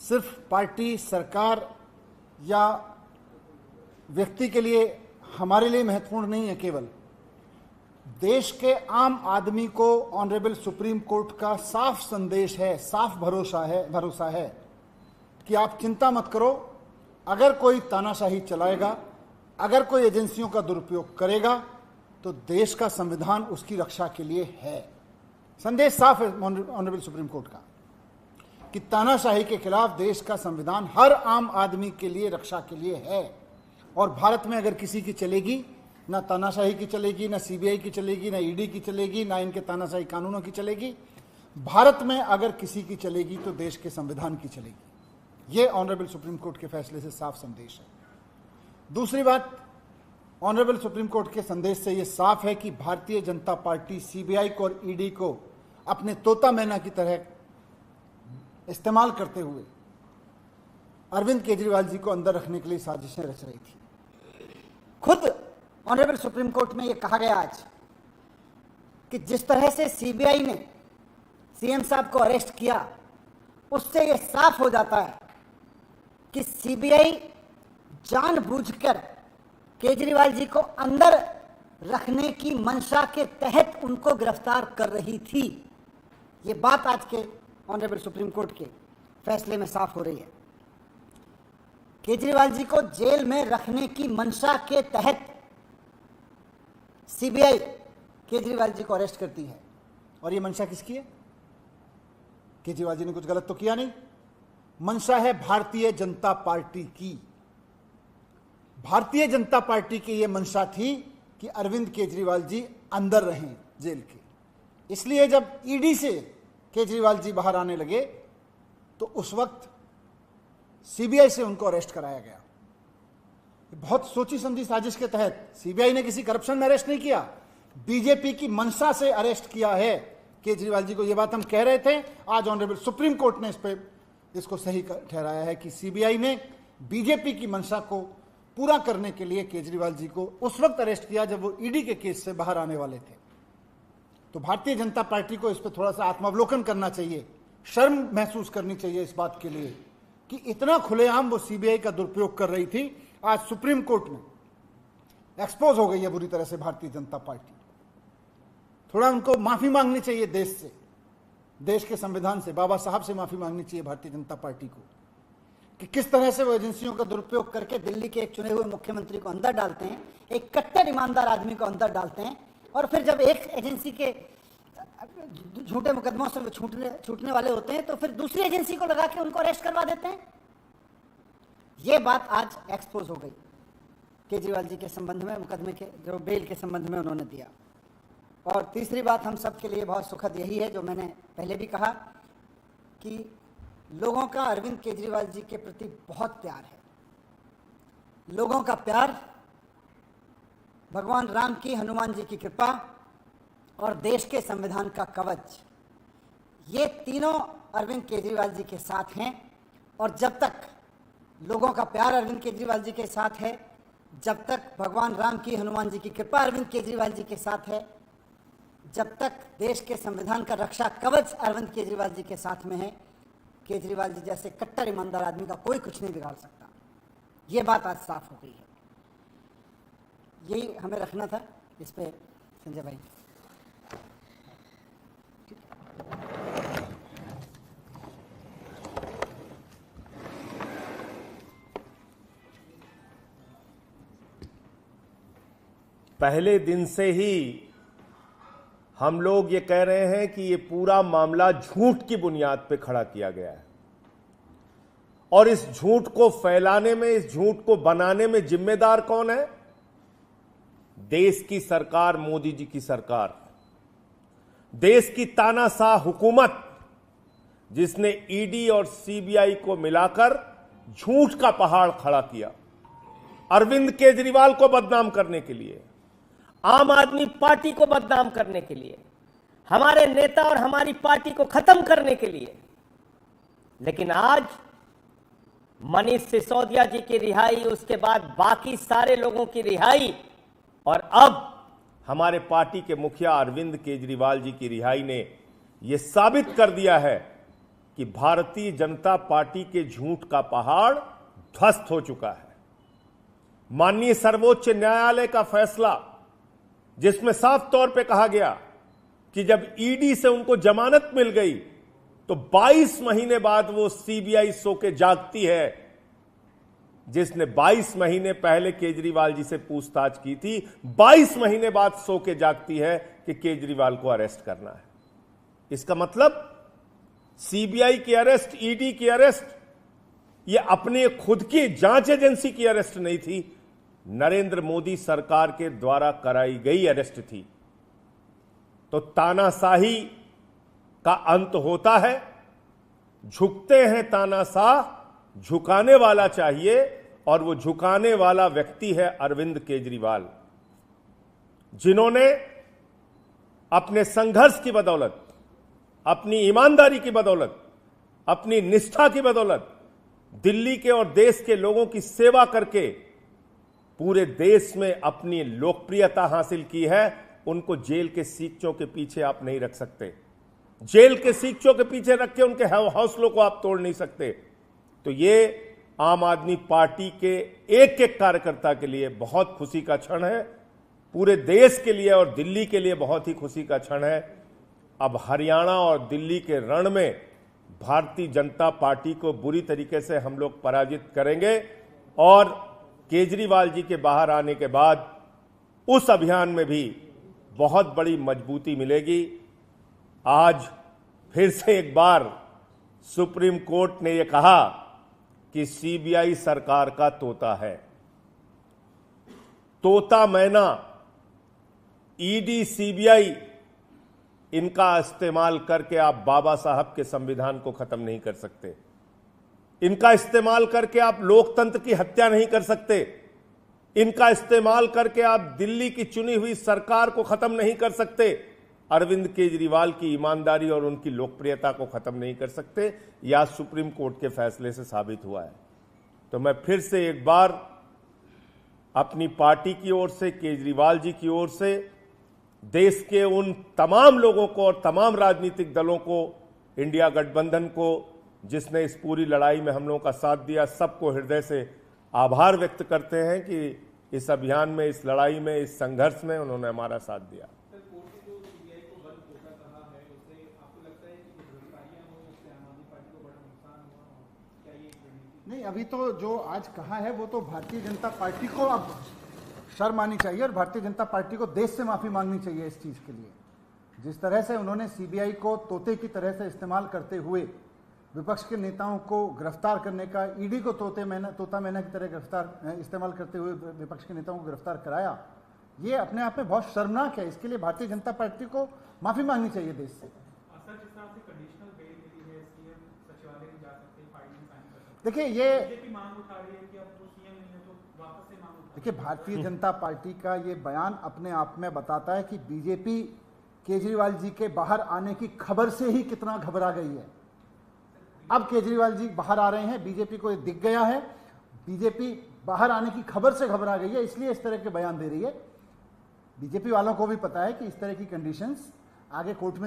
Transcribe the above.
सिर्फ पार्टी, सरकार या व्यक्ति के लिए, हमारे लिए महत्वपूर्ण नहीं है। केवल देश के आम आदमी को ऑनरेबल सुप्रीम कोर्ट का साफ संदेश है, साफ भरोसा है कि आप चिंता मत करो, अगर कोई तानाशाही चलाएगा, अगर कोई एजेंसियों का दुरुपयोग करेगा, तो देश का संविधान उसकी रक्षा के लिए है। संदेश साफ है ऑनरेबल सुप्रीम कोर्ट का कि तानाशाही के खिलाफ देश का संविधान हर आम आदमी के लिए रक्षा के लिए है। और भारत में अगर किसी की चलेगी, ना तानाशाही की चलेगी, ना सीबीआई की चलेगी, ना ईडी की चलेगी, ना इनके तानाशाही कानूनों की चलेगी। भारत में अगर किसी की चलेगी तो देश के संविधान की चलेगी। ये ऑनरेबल सुप्रीम कोर्ट के फैसले से साफ संदेश है। दूसरी बात, ऑनरेबल सुप्रीम कोर्ट के संदेश से यह साफ है कि भारतीय जनता पार्टी सीबीआई को और ईडी को अपने तोता मैना की तरह इस्तेमाल करते हुए अरविंद केजरीवाल जी को अंदर रखने के लिए साजिशें रच रही थी। खुद ऑनरेबल सुप्रीम कोर्ट में यह कहा गया आज कि जिस तरह से सीबीआई ने सीएम साहब को अरेस्ट किया, उससे यह साफ हो जाता है कि सीबीआई जानबूझकर केजरीवाल जी को अंदर रखने की मंशा के तहत उनको गिरफ्तार कर रही थी। ये बात आज के ऑनरेबल सुप्रीम कोर्ट के फैसले में साफ हो रही है। केजरीवाल जी को जेल में रखने की मंशा के तहत सीबीआई केजरीवाल जी को अरेस्ट करती है। और ये मंशा किसकी है? केजरीवाल जी ने कुछ गलत तो किया नहीं। मंशा है भारतीय जनता पार्टी की। भारतीय जनता पार्टी की यह मंशा थी कि अरविंद केजरीवाल जी अंदर रहें जेल के। इसलिए जब ईडी से केजरीवाल जी बाहर आने लगे तो उस वक्त सीबीआई से उनको अरेस्ट कराया गया। बहुत सोची समझी साजिश के तहत सीबीआई ने किसी करप्शन में अरेस्ट नहीं किया, बीजेपी की मंशा से अरेस्ट किया है केजरीवाल जी को। यह बात हम कह रहे थे, आज ऑनरेबल सुप्रीम कोर्ट ने इसको सही ठहराया है कि सीबीआई ने बीजेपी की मंशा को पूरा करने के लिए केजरीवाल जी को उस वक्त अरेस्ट किया जब वो ईडी के केस से बाहर आने वाले थे। तो भारतीय जनता पार्टी को इस पर थोड़ा सा आत्मावलोकन करना चाहिए, शर्म महसूस करनी चाहिए इस बात के लिए कि इतना खुलेआम वो सीबीआई का दुरुपयोग कर रही थी। आज सुप्रीम कोर्ट में एक्सपोज हो गई है बुरी तरह से भारतीय जनता पार्टी। थोड़ा उनको माफी मांगनी चाहिए देश से, देश के संविधान से, बाबा साहब से माफी मांगनी चाहिए भारतीय जनता पार्टी को कि किस तरह से वो एजेंसियों का दुरुपयोग करके दिल्ली के एक चुने हुए मुख्यमंत्री को अंदर डालते हैं, एक कट्टर ईमानदार आदमी को अंदर डालते हैं, और फिर जब एक एजेंसी के झूठे मुकदमों से छूटने वाले होते हैं तो फिर दूसरी एजेंसी को लगा के उनको अरेस्ट करवा देते हैं। ये बात आज एक्सपोज हो गई केजरीवाल जी के संबंध में, मुकदमे के जो बेल के संबंध में उन्होंने दिया। और तीसरी बात हम सब के लिए बहुत सुखद यही है, जो मैंने पहले भी कहा कि लोगों का अरविंद केजरीवाल जी के प्रति बहुत प्यार है। लोगों का प्यार, भगवान राम की, हनुमान जी की कृपा और देश के संविधान का कवच, ये तीनों अरविंद केजरीवाल जी के साथ हैं। और जब तक लोगों का प्यार अरविंद केजरीवाल जी के साथ है, जब तक भगवान राम की, हनुमान जी की कृपा अरविंद केजरीवाल जी के साथ है, जब तक देश के संविधान का रक्षा कवच अरविंद केजरीवाल जी के साथ में है, केजरीवाल जी जैसे कट्टर ईमानदार आदमी का कोई कुछ नहीं बिगाड़ सकता। ये बात आज साफ हो गई है। यही हमें रखना था इस पे संजय भाई। पहले दिन से ही हम लोग ये कह रहे हैं कि ये पूरा मामला झूठ की बुनियाद पे खड़ा किया गया है और इस झूठ को फैलाने में, इस झूठ को बनाने में जिम्मेदार कौन है? देश की सरकार, मोदी जी की सरकार, देश की तानाशाह हुकूमत, जिसने ईडी और सीबीआई को मिलाकर झूठ का पहाड़ खड़ा किया अरविंद केजरीवाल को बदनाम करने के लिए, आम आदमी पार्टी को बदनाम करने के लिए, हमारे नेता और हमारी पार्टी को खत्म करने के लिए। लेकिन आज मनीष सिसोदिया जी की रिहाई, उसके बाद बाकी सारे लोगों की रिहाई और अब हमारे पार्टी के मुखिया अरविंद केजरीवाल जी की रिहाई ने यह साबित कर दिया है कि भारतीय जनता पार्टी के झूठ का पहाड़ ध्वस्त हो चुका है। माननीय सर्वोच्च न्यायालय का फैसला, जिसमें साफ तौर पे कहा गया कि जब ईडी से उनको जमानत मिल गई तो 22 महीने बाद वो सीबीआई सो के जागती है। जिसने 22 महीने पहले केजरीवाल जी से पूछताछ की थी, 22 महीने बाद सो के जागती है कि केजरीवाल को अरेस्ट करना है। इसका मतलब सीबीआई की अरेस्ट, ईडी की अरेस्ट, ये अपने खुद की जांच एजेंसी की अरेस्ट नहीं थी, नरेंद्र मोदी सरकार के द्वारा कराई गई अरेस्ट थी। तो तानाशाही का अंत होता है, झुकते हैं तानाशाह, झुकाने वाला चाहिए, और वो झुकाने वाला व्यक्ति है अरविंद केजरीवाल, जिन्होंने अपने संघर्ष की बदौलत, अपनी ईमानदारी की बदौलत, अपनी निष्ठा की बदौलत दिल्ली के और देश के लोगों की सेवा करके पूरे देश में अपनी लोकप्रियता हासिल की है। उनको जेल के सीखचों के पीछे आप नहीं रख सकते, जेल के सीखचों के पीछे रख के उनके हौसलों को आप तोड़ नहीं सकते। तो ये आम आदमी पार्टी के एक एक कार्यकर्ता के लिए बहुत खुशी का क्षण है, पूरे देश के लिए और दिल्ली के लिए बहुत ही खुशी का क्षण है। अब हरियाणा और दिल्ली के रण में भारतीय जनता पार्टी को बुरी तरीके से हम लोग पराजित करेंगे और केजरीवाल जी के बाहर आने के बाद उस अभियान में भी बहुत बड़ी मजबूती मिलेगी। आज फिर से एक बार सुप्रीम कोर्ट ने यह कहा कि सीबीआई सरकार का तोता है। तोता मैना, ईडी, सीबीआई, इनका इस्तेमाल करके आप बाबा साहब के संविधान को खत्म नहीं कर सकते। इनका इस्तेमाल करके आप लोकतंत्र की हत्या नहीं कर सकते। इनका इस्तेमाल करके आप दिल्ली की चुनी हुई सरकार को खत्म नहीं कर सकते। अरविंद केजरीवाल की ईमानदारी और उनकी लोकप्रियता को खत्म नहीं कर सकते। यह सुप्रीम कोर्ट के फैसले से साबित हुआ है। तो मैं फिर से एक बार अपनी पार्टी की ओर से, केजरीवाल जी की ओर से, देश के उन तमाम लोगों को और तमाम राजनीतिक दलों को, इंडिया गठबंधन को, जिसने इस पूरी लड़ाई में हम लोगों का साथ दिया, सबको हृदय से आभार व्यक्त करते हैं कि इस अभियान में, इस लड़ाई में, इस संघर्ष में उन्होंने हमारा साथ दिया। नहीं, अभी तो जो आज कहा है वो तो भारतीय जनता पार्टी को अब शर्म आनी चाहिए और भारतीय जनता पार्टी को देश से माफी मांगनी चाहिए इस चीज के लिए। जिस तरह से उन्होंने सीबीआई को तोते की तरह से इस्तेमाल करते हुए विपक्ष के नेताओं को गिरफ्तार करने का, ईडी को तोता मैना की तरह इस्तेमाल करते हुए विपक्ष के नेताओं को गिरफ्तार कराया, ये अपने आप में बहुत शर्मनाक है। इसके लिए भारतीय जनता पार्टी को माफी मांगनी चाहिए देश से। देखिए, देखिए भारतीय जनता पार्टी का ये बयान अपने आप में बताता है कि बीजेपी केजरीवाल जी के बाहर आने की खबर से ही कितना घबरा गई है। अब केजरीवाल जी बाहर आ रहे हैं, बीजेपी को ये दिख गया है, बीजेपी बाहर आने की खबर से घबरा गई है, इसलिए इस तरह के बयान दे रही है। बीजेपी वालों को भी पता है कि इस तरह की कंडीशंस आगे कोर्ट में